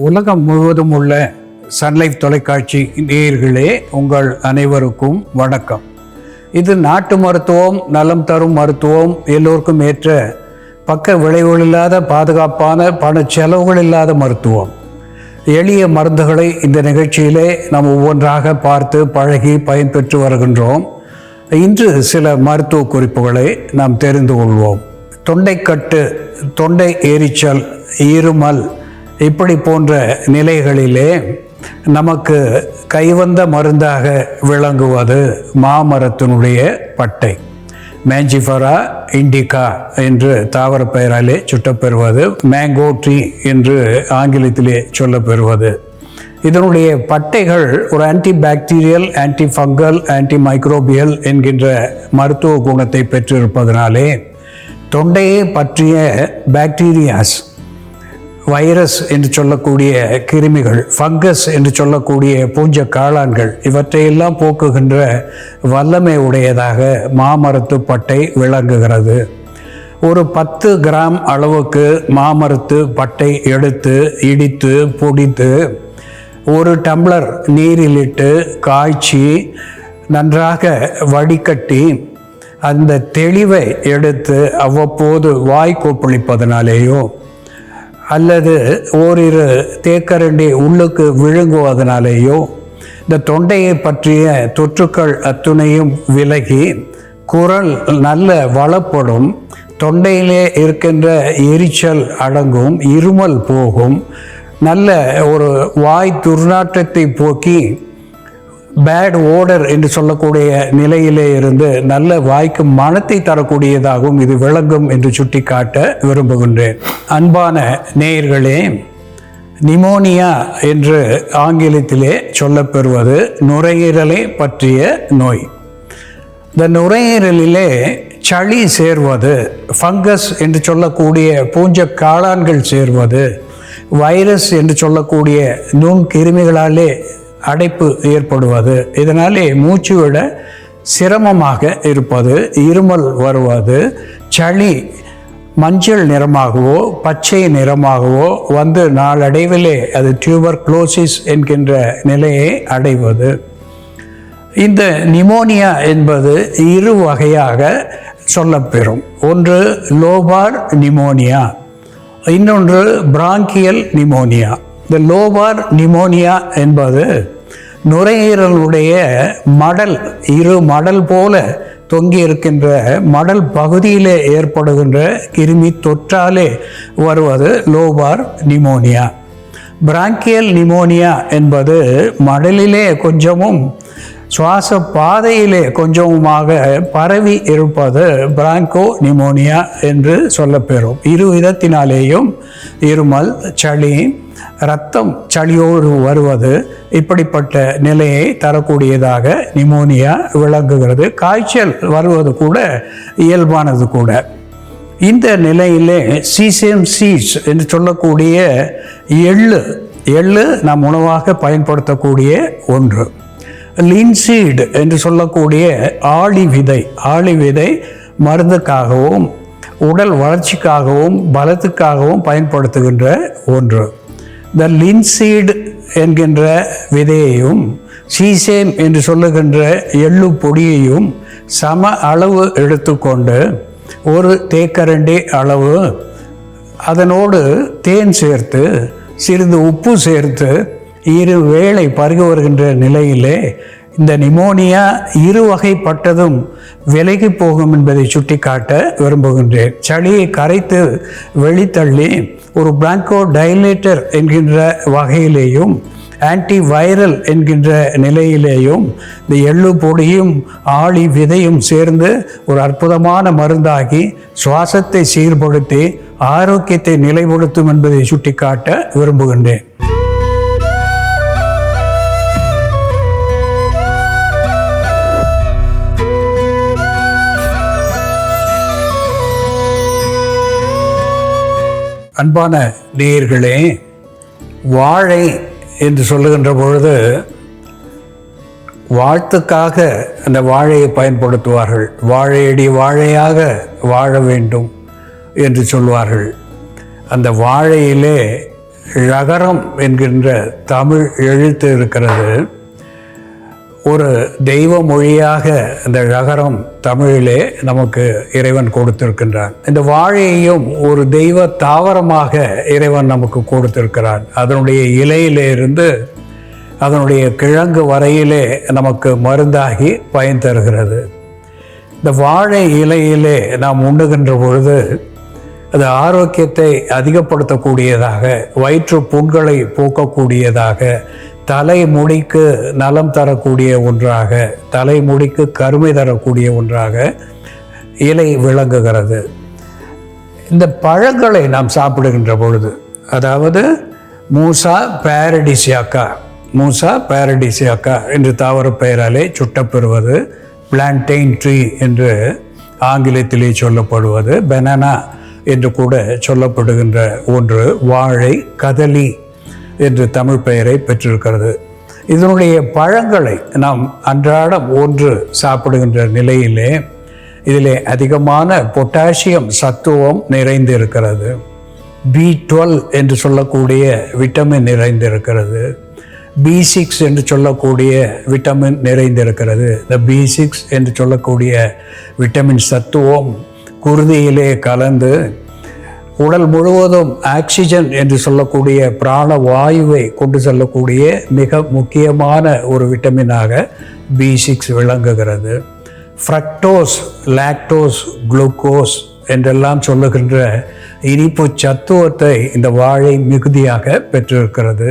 உலகம் முழுவதும் உள்ள சன்லைஃப் தொலைக்காட்சி நேயர்களே, உங்கள் அனைவருக்கும் வணக்கம். இது நாட்டு மருத்துவம், நலம் தரும் மருத்துவம், எல்லோருக்கும் ஏற்ற பக்க விளைவுகள் இல்லாத பாதுகாப்பான பண செலவுகள் இல்லாத மருத்துவம். எளிய மருந்துகளை இந்த நிகழ்ச்சியிலே நாம் ஒவ்வொன்றாக பார்த்து பழகி பயன்பெற்று வருகின்றோம். இன்று சில மருத்துவ குறிப்புகளை நாம் தெரிந்து கொள்வோம். தொண்டைக்கட்டு, தொண்டை எரிச்சல், இருமல் இப்படி போன்ற நிலைகளிலே நமக்கு கைவந்த மருந்தாக விளங்குவது மாமரத்தினுடைய பட்டை. மேஞ்சிஃபெரா இண்டிகா என்று தாவர பெயராலே சுட்டப்பெறுவது, மேங்கோ ட்ரீ என்று ஆங்கிலத்திலே சொல்லப்பெறுவது. இதனுடைய பட்டைகள் ஒரு antibacterial, anti fungal, anti microbial என்கின்ற மருத்துவ குணத்தை பெற்றிருப்பதனாலே தொண்டையை பற்றிய பாக்டீரியாஸ், வைரஸ் என்று சொல்லக்கூடிய கிருமிகள், ஃபங்கஸ் என்று சொல்லக்கூடிய பூஞ்ச காளான்கள் இவற்றையெல்லாம் போக்குகின்ற வல்லமை உடையதாக மாமரத்து பட்டை விளங்குகிறது. ஒரு 10 கிராம் அளவுக்கு மாமரத்து பட்டை எடுத்து இடித்து பொடித்து 1 டம்ளர் நீரிலிட்டு காய்ச்சி நன்றாக வடிகட்டி அந்த தெளிவை எடுத்து அவ்வப்போது வாய் கொப்பளிப்பதனாலேயோ அல்லது ஓரிரு தேக்கரண்டி உள்ளுக்கு விழுங்குவதனாலேயோ இந்த தொண்டையை பற்றிய தொற்றுக்கள் அத்துணையும் விலகி குரல் நல்ல வளப்படும், தொண்டையிலே இருக்கின்ற எரிச்சல் அடங்கும், இருமல் போகும், நல்ல ஒரு வாய் துர்நாற்றத்தை போக்கி பேட் ஓடர் என்று சொல்லக்கூடிய நிலையிலே இருந்து நல்ல வாய்க்கு மனத்தை தரக்கூடியதாகவும் இது விளங்கும் என்று சுட்டிக்காட்ட விரும்புகின்றேன். அன்பான நேயர்களே, நிமோனியா என்று ஆங்கிலத்திலே சொல்லப்பெறுவது நுரையீரலை பற்றிய நோய். இந்த நுரையீரலிலே சளி சேர்வது, ஃபங்கஸ் என்று சொல்லக்கூடிய பூஞ்ச காளான்கள் சேர்வது, வைரஸ் என்று சொல்லக்கூடிய நுண்கிருமிகளாலே அடைப்பு ஏற்படுவது, இதனாலே மூச்சு விட சிரமமாக இருப்பது, இருமல் வருவது, சளி மஞ்சள் நிறமாகவோ பச்சை நிறமாகவோ வந்து நாளடைவிலே அது டியூபர்குலோசிஸ் என்கின்ற நிலையை அடைவது. இந்த நிமோனியா என்பது 2 வகையாக சொல்லப்பெறும். ஒன்று லோபார் நிமோனியா, இன்னொன்று பிராங்கியல் நிமோனியா. இந்த லோபார் நிமோனியா என்பது நுரையீரலுடைய மடல், 2 மடல் போல தொங்கி இருக்கின்ற மடல் பகுதியிலே ஏற்படுகின்ற கிருமி தொற்றாலே வருவது லோபார் நிமோனியா. பிராங்கியல் நிமோனியா என்பது மடலிலே கொஞ்சமும் சுவாச பாதையிலே கொஞ்சமுமாக பரவி இருப்பது பிராங்கோ நிமோனியா என்று சொல்லப்பெறும். 2 விதத்தினாலேயும் இருமல், சளி, இரத்தம் சளியோடு வருவது இப்படிப்பட்ட நிலையை தரக்கூடியதாக நிமோனியா விளங்குகிறது. காய்ச்சல் வருவது கூட இயல்பானது கூட. இந்த நிலையிலே சீசேம் சீட்ஸ் என்று சொல்லக்கூடிய எள்ளு நாம் உணவாக பயன்படுத்தக்கூடிய ஒன்று. லின்சீட் என்று சொல்லக்கூடிய ஆளி விதை மருந்துக்காகவும் உடல் வளர்ச்சிக்காகவும் பலத்துக்காகவும் பயன்படுத்துகின்ற ஒன்று. இந்த லின்சீட் என்கின்ற விதையையும் சீசேம் என்று சொல்லுகின்ற எள்ளு பொடியையும் சம அளவு எடுத்துக்கொண்டு 1 தேக்கரண்டி அளவு அதனோடு தேன் சேர்த்து சிறிது உப்பு சேர்த்து 2 வேளை பருகி வருகின்ற நிலையிலே இந்த நிமோனியா 2 வகைப்பட்டதும் விலகி போகும் என்பதை சுட்டிக்காட்ட விரும்புகின்றேன். சளியை கரைத்து வெளித்தள்ளி ஒரு பிராங்கோ டைலேட்டர் என்கின்ற வகையிலேயும் ஆன்டி வைரல் என்கின்ற நிலையிலேயும் இந்த எள்ளு பொடியும் ஆளி விதையும் சேர்ந்து ஒரு அற்புதமான மருந்தாகி சுவாசத்தை சீர்படுத்தி ஆரோக்கியத்தை நிலைப்படுத்தும் என்பதை சுட்டிக்காட்ட விரும்புகின்றேன். அன்பான நேயர்களே, வாழை என்று சொல்லுகின்ற பொழுது வாழ்த்துக்காக அந்த வாழையை பயன்படுத்துவார்கள். வாழையடி வாழையாக வாழ வேண்டும் என்று சொல்வார்கள். அந்த வாழையிலே ழகரம் என்கின்ற தமிழ் எழுத்து இருக்கிறது. ஒரு தெய்வ மொழியாக இந்த ழகரம் தமிழிலே நமக்கு இறைவன் கொடுத்திருக்கின்றான். இந்த வாழையையும் ஒரு தெய்வ தாவரமாக இறைவன் நமக்கு கொடுத்திருக்கிறான். அதனுடைய இலையிலே இருந்து அதனுடைய கிழங்கு வரையிலே நமக்கு மருந்தாகி பயன் தருகிறது. இந்த வாழை இலையிலே நாம் உண்ணுகின்ற பொழுது அது ஆரோக்கியத்தை அதிகப்படுத்தக்கூடியதாக, வயிற்று புண்களை போக்கக்கூடியதாக, தலைமுடிக்கு நலம் தரக்கூடிய ஒன்றாக, தலைமுடிக்கு கருமை தரக்கூடிய ஒன்றாக இலை விளங்குகிறது. இந்த பழங்களை நாம் சாப்பிடுகின்ற பொழுது, அதாவது மூசா பேரடிசியாக்கா என்று தாவர பெயராலே சுட்டப்பெறுவது, பிளான்டெயின் ட்ரீ என்று ஆங்கிலத்திலே சொல்லப்படுவது, பனானா என்று கூட சொல்லப்படுகின்ற ஒன்று வாழை கதலி என்று தமிழ் பெயரை பெற்றிருக்கிறது. இதனுடைய பழங்களை நாம் அன்றாடம் ஒன்று சாப்பிடுகின்ற நிலையிலே இதிலே அதிகமான பொட்டாசியம் சத்துவம் நிறைந்திருக்கிறது. B12 என்று சொல்லக்கூடிய விட்டமின் நிறைந்திருக்கிறது. B6 என்று சொல்லக்கூடிய விட்டமின் நிறைந்திருக்கிறது. இந்த B6 என்று சொல்லக்கூடிய விட்டமின் சத்துவம் குருதியிலே கலந்து உடல் முழுவதும் ஆக்சிஜன் என்று சொல்லக்கூடிய பிராணவாயுவை கொண்டு செல்லக்கூடிய மிக முக்கியமான ஒரு விட்டமினாக B6 விளங்குகிறது. ஃப்ரக்டோஸ், லாக்டோஸ், குளுக்கோஸ் என்றெல்லாம் சொல்லுகின்ற இனிப்பு சத்துவத்தை இந்த வாழை மிகுதியாக பெற்றிருக்கிறது.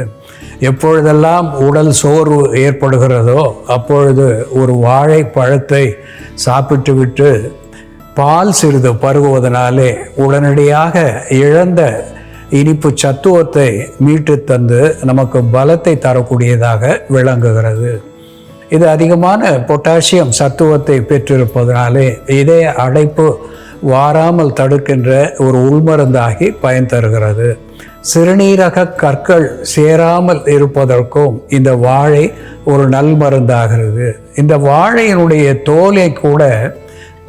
எப்பொழுதெல்லாம் உடல் சோர்வு ஏற்படுகிறதோ அப்பொழுது ஒரு வாழை பழத்தை சாப்பிட்டுவிட்டு பால் சிறிது பருகுவதனாலே உடனடியாக இழந்த இனிப்பு சத்துவத்தை மீட்டு தந்து நமக்கு பலத்தை தரக்கூடியதாக விளங்குகிறது. இது அதிகமான பொட்டாசியம் சத்துவத்தை பெற்றிருப்பதனாலே இதய அடைப்பு வாராமல் தடுக்கின்ற ஒரு உள்மருந்தாகி பயன் தருகிறது. சிறுநீரக கற்கள் சேராமல் இருப்பதற்கும் இந்த வாழை ஒரு நல் மருந்தாகிறது. இந்த வாழையினுடைய தோலை கூட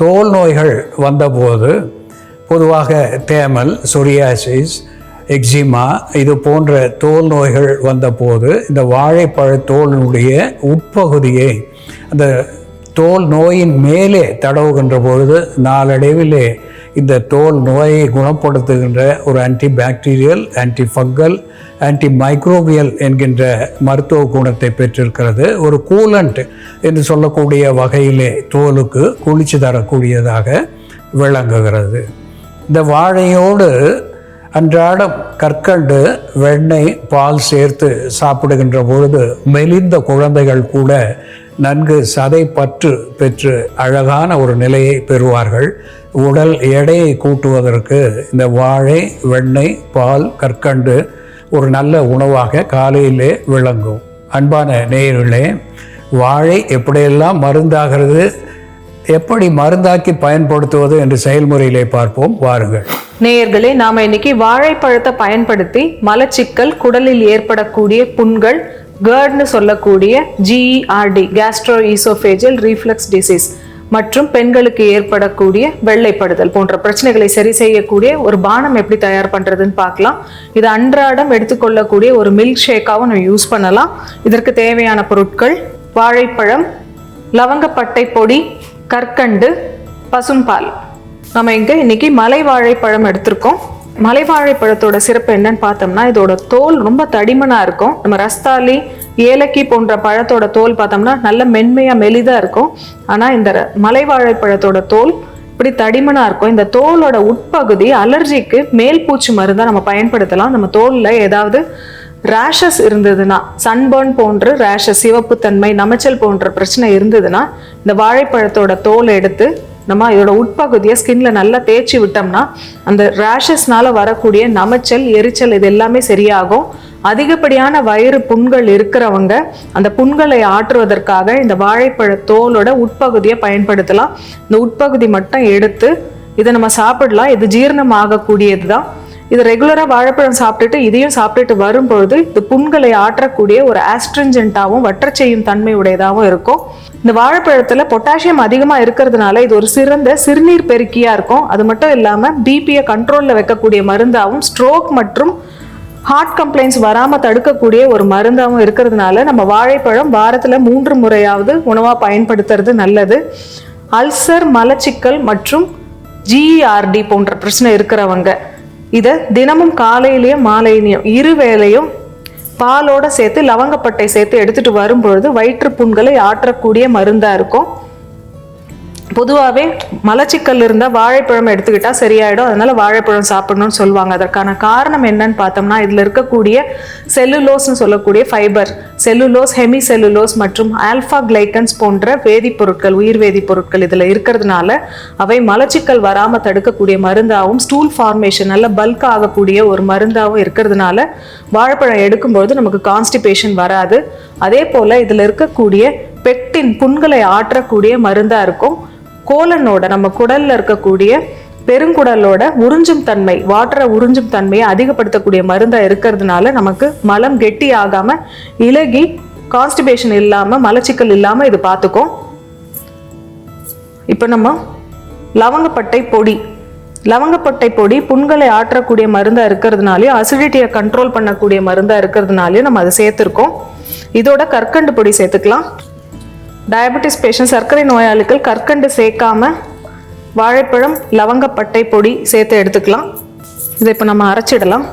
தோல் நோய்கள் வந்தபோது, பொதுவாக தேமல், சொரியாசிஸ், எக்ஸிமா இது போன்ற தோல் நோய்கள் வந்தபோது இந்த வாழைப்பழ தோலினுடைய உட்பகுதியை அந்த தோல் நோயின் மேலே தடவுகின்ற பொழுது நாளடைவிலே இந்த தோல் நோயை குணப்படுத்துகின்ற ஒரு ஆன்டிபாக்டீரியல், ஆன்டிஃபங்கல், ஆன்டிமைக்ரோபியல் என்கின்ற மருத்துவ குணத்தை பெற்றிருக்கிறது. ஒரு கூலண்ட் என்று சொல்லக்கூடிய வகையிலே தோலுக்கு குளிர்ச்சி தரக்கூடியதாக விளங்குகிறது. இந்த வாழையோடு அன்றாடம் கற்கண்டு, வெண்ணெய், பால் சேர்த்து சாப்பிடுகின்ற பொழுது மெலிந்த குழந்தைகள் கூட நன்கு சதை பற்று பெற்று அழகான ஒரு நிலையை பெறுவார்கள். உடல் எடையை கூட்டுவதற்கு இந்த வாழை, வெண்ணெய், பால், கற்கண்டு ஒரு நல்ல உணவாக காலையிலே விளங்கும். அன்பான நேயர்களே, வாழை எப்படியெல்லாம் மருந்தாகிறது, எப்படி மருந்தாக்கி பயன்படுத்துவது என்று செயல்முறையிலே பார்ப்போம். வாருங்கள் நேயர்களே, நாம இன்னைக்கு வாழைப்பழத்தை பயன்படுத்தி மலச்சிக்கல், குடலில் ஏற்படக்கூடிய புண்கள், GERD சொல்லக்கூடிய GERD கேஸ்ட்ரோஈசோஃபேஜியல் ரீஃப்ளக்ஸ் டிசீஸ் மற்றும் பெண்களுக்கு ஏற்படக்கூடிய வெள்ளைப்படுதல் போன்ற பிரச்சனைகளை சரி செய்யக்கூடிய ஒரு பானம் எப்படி தயார் பண்றதுன்னு பார்க்கலாம். இது அன்றாடம் எடுத்துக்கொள்ளக்கூடிய ஒரு மில்க் ஷேக்காவும் நம்ம யூஸ் பண்ணலாம். இதற்கு தேவையான பொருட்கள்: வாழைப்பழம், லவங்கப்பட்டை பொடி, கற்கண்டு, பசும்பால். நம்ம இன்னைக்கு மலை வாழைப்பழம் எடுத்திருக்கோம். மலை வாழைப்பழத்தோட சிறப்பு என்னன்னு பார்த்தோம்னா, இதோட தோல் ரொம்ப தடிமனா இருக்கும். நம்ம ரஸ்தாலி, ஏலக்கி போன்ற பழத்தோட தோல் பார்த்தோம்னா நல்ல மென்மையா மெலிதா இருக்கும். ஆனா இந்த மலை வாழைப்பழத்தோட தோல் இப்படி தடிமனா இருக்கும். இந்த தோலோட உட்பகுதி அலர்ஜிக்கு மேல் பூச்சி மருந்தா நம்ம பயன்படுத்தலாம். நம்ம தோல்ல ஏதாவது ரேஷஸ் இருந்ததுன்னா, சன்பர்ன் போன்ற ரேஷஸ், சிவப்பு தன்மை, நமைச்சல் போன்ற பிரச்சனை இருந்ததுன்னா இந்த வாழைப்பழத்தோட தோலை எடுத்து நம்ம இதோட உட்பகுதியை ஸ்கின்ல நல்லா தேய்ச்சி விட்டோம்னா அந்த ரேஷஸ்னால வரக்கூடிய நமைச்சல், எரிச்சல் இது எல்லாமே சரியாகும். அதிகப்படியான வயிறு புண்கள் இருக்கிறவங்க அந்த புண்களை ஆற்றுவதற்காக இந்த வாழைப்பழ தோலோட உட்பகுதியை பயன்படுத்தலாம். இந்த உட்பகுதி மட்டும் எடுத்து இதை நம்ம சாப்பிடலாம். இது ஜீரணம் ஆகக்கூடியது தான். இது ரெகுலராக வாழைப்பழம் சாப்பிட்டுட்டு இதையும் சாப்பிட்டுட்டு வரும்பொழுது இது புண்களை ஆற்றக்கூடிய ஒரு ஆஸ்ட்ரிஞ்சென்ட்டாகவும் வற்றச் செய்யும் தன்மை உடையதாகவும் இருக்கும். இந்த வாழைப்பழத்துல பொட்டாசியம் அதிகமாக இருக்கிறதுனால இது ஒரு சிறந்த சிறுநீர் பெருக்கியா இருக்கும். அது மட்டும் இல்லாமல் பிபியை கண்ட்ரோலில் வைக்கக்கூடிய மருந்தாகவும், ஸ்ட்ரோக் மற்றும் ஹார்ட் கம்ப்ளைண்ட்ஸ் வராமல் தடுக்கக்கூடிய ஒரு மருந்தாகவும் இருக்கிறதுனால நம்ம வாழைப்பழம் வாரத்தில் 3 முறையாவது உணவாக பயன்படுத்துறது நல்லது. அல்சர், மலச்சிக்கல் மற்றும் GERD போன்ற பிரச்சனை இருக்கிறவங்க இதை தினமும் காலையிலையும் மாலையிலையும் 2 வேளையும் பாலோட சேர்த்து லவங்கப்பட்டை சேர்த்து எடுத்துட்டு வரும்பொழுது வயிற்று புண்களை ஆற்றக்கூடிய மருந்தாக இருக்கும். பொதுவாகவே மலச்சிக்கல் இருந்தால் வாழைப்பழம் எடுத்துக்கிட்டா சரியாயிடும். அதனால வாழைப்பழம் சாப்பிடணும்னு சொல்லுவாங்க. அதற்கான காரணம் என்னன்னு பார்த்தோம்னா, இதில் இருக்கக்கூடிய செல்லுலோஸ்னு சொல்லக்கூடிய ஃபைபர், செல்லுலோஸ், ஹெமி செல்லுலோஸ் மற்றும் ஆல்ஃபா கிளைக்கன்ஸ் போன்ற வேதிப்பொருட்கள், உயிர் வேதிப்பொருட்கள் இதில் இருக்கிறதுனால அவை மலச்சிக்கல் வராமல் தடுக்கக்கூடிய மருந்தாகவும் ஸ்டூல் ஃபார்மேஷன் நல்ல பல்க் ஆகக்கூடிய ஒரு மருந்தாகவும் இருக்கிறதுனால வாழைப்பழம் எடுக்கும்போது நமக்கு கான்ஸ்டிபேஷன் வராது. அதே போல் இதில் இருக்கக்கூடிய பெக்டின் புண்களை ஆற்றக்கூடிய மருந்தாக இருக்கும். கோலனோட நம்ம குடல்ல இருக்கக்கூடிய பெருங்குடலோட உறிஞ்சும் தன்மை, வாட்டரை உறிஞ்சும் தன்மையை அதிகப்படுத்தக்கூடிய மருந்தா இருக்கிறதுனால நமக்கு மலம் கெட்டி ஆகாம இலகி கான்ஸ்டிபேஷன் இல்லாம மலச்சிக்கல் இல்லாம இது பார்த்துக்கும். இப்போ நம்ம லவங்கப்பட்டை பொடி, லவங்கப்பட்டை பொடி புண்களை ஆற்றக்கூடிய மருந்தா இருக்கிறதுனாலையும் அசிடிட்டியை கண்ட்ரோல் பண்ணக்கூடிய மருந்தா இருக்கிறதுனாலையும் நம்ம அதை சேர்த்துருக்கோம். இதோட கற்கண்டு பொடி சேர்த்துக்கலாம். டயபெட்டிஸ் பேஷண்ட், சர்க்கரை நோயாளிகள் கற்கண்டு சேர்க்காம வாழைப்பழம், லவங்கப்பட்டை பொடி சேர்த்து எடுத்துக்கலாம். இதை இப்போ நம்ம அரைச்சிடலாம்.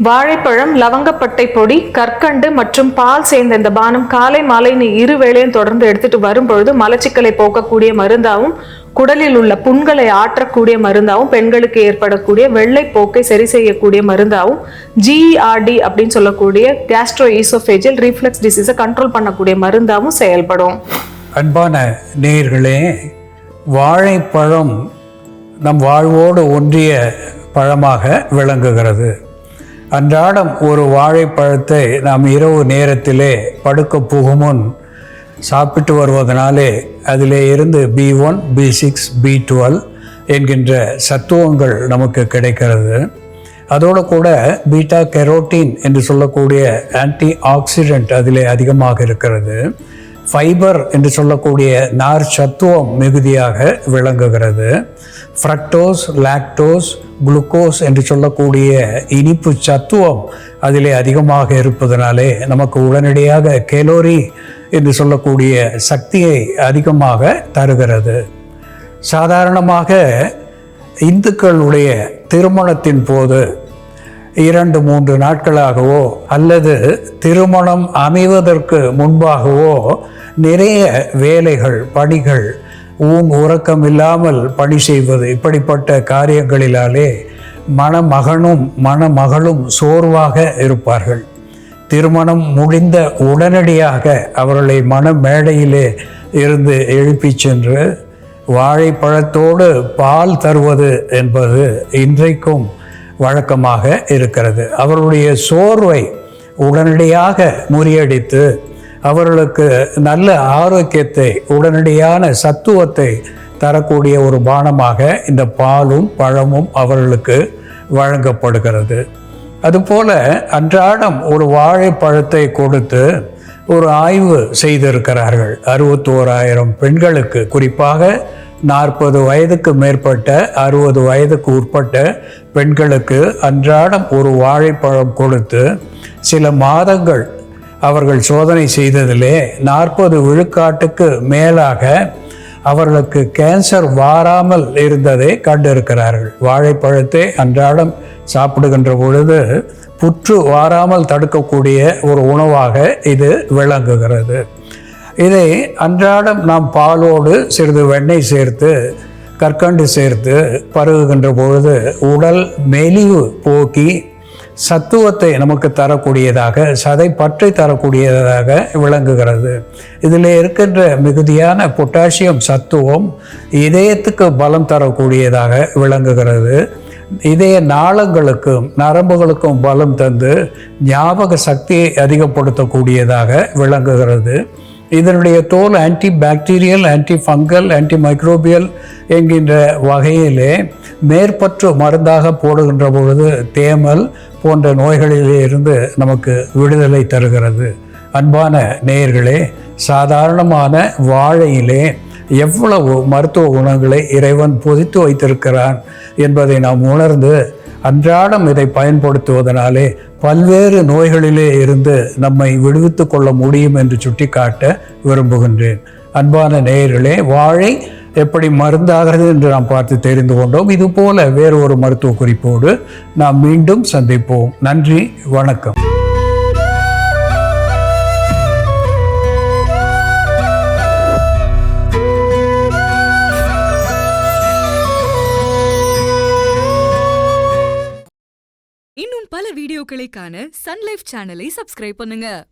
வாழைப்பழம், லவங்கப்பட்டை பொடி, கற்கண்டு மற்றும் பால் சேர்ந்த இந்த பானம் காலை மாலை 2 வேளையும் தொடர்ந்து எடுத்துட்டு வரும்பொழுது மலச்சிக்கலை போக்கக்கூடிய மருந்தாகவும் குடலில் உள்ள புண்களை ஆற்றக்கூடிய மருந்தாகவும் பெண்களுக்கு ஏற்படக்கூடிய வெள்ளை போக்கை சரி செய்யக்கூடிய மருந்தாகவும் GERD அப்படின்னு சொல்லக்கூடிய கேஸ்ட்ரோ ஈசோஃபேஜியல் ரீஃப்ளக்ஸ் டிசீஸை கண்ட்ரோல் பண்ணக்கூடிய மருந்தாகவும் செயல்படும். அன்பான நேயர்களே, வாழைப்பழம் நம் வாழ்வோடு ஒன்றிய பழமாக விளங்குகிறது. அன்றாடம் ஒரு வாழைப்பழத்தை நாம் இரவு நேரத்திலே படுக்க புகுமுன் சாப்பிட்டு வருவதனாலே அதிலே இருந்து B1, B6, B12 என்கின்ற சத்துவங்கள் நமக்கு கிடைக்கிறது. அதோடு கூட பீட்டா கெரோட்டின் என்று சொல்லக்கூடிய ஆன்டி ஆக்சிடென்ட் அதிலே அதிகமாக இருக்கிறது. ஃபைபர் என்று சொல்லக்கூடிய நார் சத்துவம் மிகுதியாக விளங்குகிறது. ஃப்ரக்டோஸ், லாக்டோஸ், குளுக்கோஸ் என்று சொல்லக்கூடிய இனிப்பு சத்துவம் அதிலே அதிகமாக இருப்பதனாலே நமக்கு உடனடியாக கேலோரி என்று சொல்லக்கூடிய சக்தியை அதிகமாக தருகிறது. சாதாரணமாக இந்துக்களுடைய திருமணத்தின் போது 2-3 நாட்களாகவோ அல்லது திருமணம் அமைவதற்கு முன்பாகவோ நிறைய வேலைகள், பணிகள், உறக்கம் இல்லாமல் பணி செய்வது, இப்படிப்பட்ட காரியங்களிலாலே மணமகளும் சோர்வாக இருப்பார்கள். திருமணம் முடிந்த உடனடியாக அவர்களை மண மேடையிலே இருந்து எழுப்பி சென்று வாழைப்பழத்தோடு பால் தருவது என்பது இன்றைக்கும் வழக்கமாக இருக்கிறது. அவர்களுடைய சோர்வை உடனடியாக முறியடித்து அவர்களுக்கு நல்ல ஆரோக்கியத்தை, உடனடியான சத்துவத்தை தரக்கூடிய ஒரு பானமாக இந்த பாலும் பழமும் அவர்களுக்கு வழங்கப்படுகிறது. அதுபோல அன்றாடம் ஒரு வாழைப்பழத்தை கொடுத்து ஒரு ஆய்வு செய்திருக்கிறார்கள். 61,000 பெண்களுக்கு, குறிப்பாக 40 வயதுக்கு மேற்பட்ட 60 வயதுக்கு உட்பட்ட பெண்களுக்கு அன்றாடம் ஒரு வாழைப்பழம் கொடுத்து சில மாதங்கள் அவர்கள் சோதனை செய்ததிலே 40 விழுக்காட்டுக்கு மேலாக அவர்களுக்கு கேன்சர் வாராமல் இருந்ததை கண்டிருக்கிறார்கள். வாழைப்பழத்தை அன்றாடம் சாப்பிடுகின்ற பொழுது புற்று வாராமல் தடுக்கக்கூடிய ஒரு உணவாக இது விளங்குகிறது. இதை அன்றாடம் நாம் பாலோடு சிறிது வெண்ணெய் சேர்த்து கற்கண்டு சேர்த்து பருகுகின்ற பொழுது உடல் மெலிவு போக்கி சத்துவத்தை நமக்கு தரக்கூடியதாக, சதை பற்றை தரக்கூடியதாக விளங்குகிறது. இதில் இருக்கின்ற மிகுதியான பொட்டாசியம் சத்துவம் இதயத்துக்கு பலம் தரக்கூடியதாக விளங்குகிறது. இதய நாளங்களுக்கும் நரம்புகளுக்கும் பலம் தந்து ஞாபக சக்தியை அதிகப்படுத்தக்கூடியதாக விளங்குகிறது. இதனுடைய தோல் anti bacterial, anti fungal, anti microbial என்கின்ற வகையிலே மேற்பற்று மருந்தாக போடுகின்ற பொழுது தேமல் போன்ற நோய்களிலே இருந்து நமக்கு விடுதலை தருகிறது. அன்பான நேயர்களே, சாதாரணமான வாழையிலே எவ்வளவு மருத்துவ குணங்களை இறைவன் பொதித்து வைத்திருக்கிறான் என்பதை நாம் உணர்ந்து அன்றாடம் இதை பயன்படுத்துவதனாலே பல்வேறு நோய்களிலே இருந்து நம்மை விடுவித்து கொள்ள முடியும் என்று சுட்டிக்காட்ட விரும்புகின்றேன். அன்பான நேயர்களே, வாழை எப்படி மருந்தாகிறது என்று நாம் பார்த்து தெரிந்து கொண்டோம். இதுபோல வேறு ஒரு மருத்துவ குறிப்போடு நாம் மீண்டும் சந்திப்போம். நன்றி, வணக்கம். இன்னும் பல வீடியோக்களை காண சன் லைஃப் சேனலை சப்ஸ்கிரைப் பண்ணுங்க.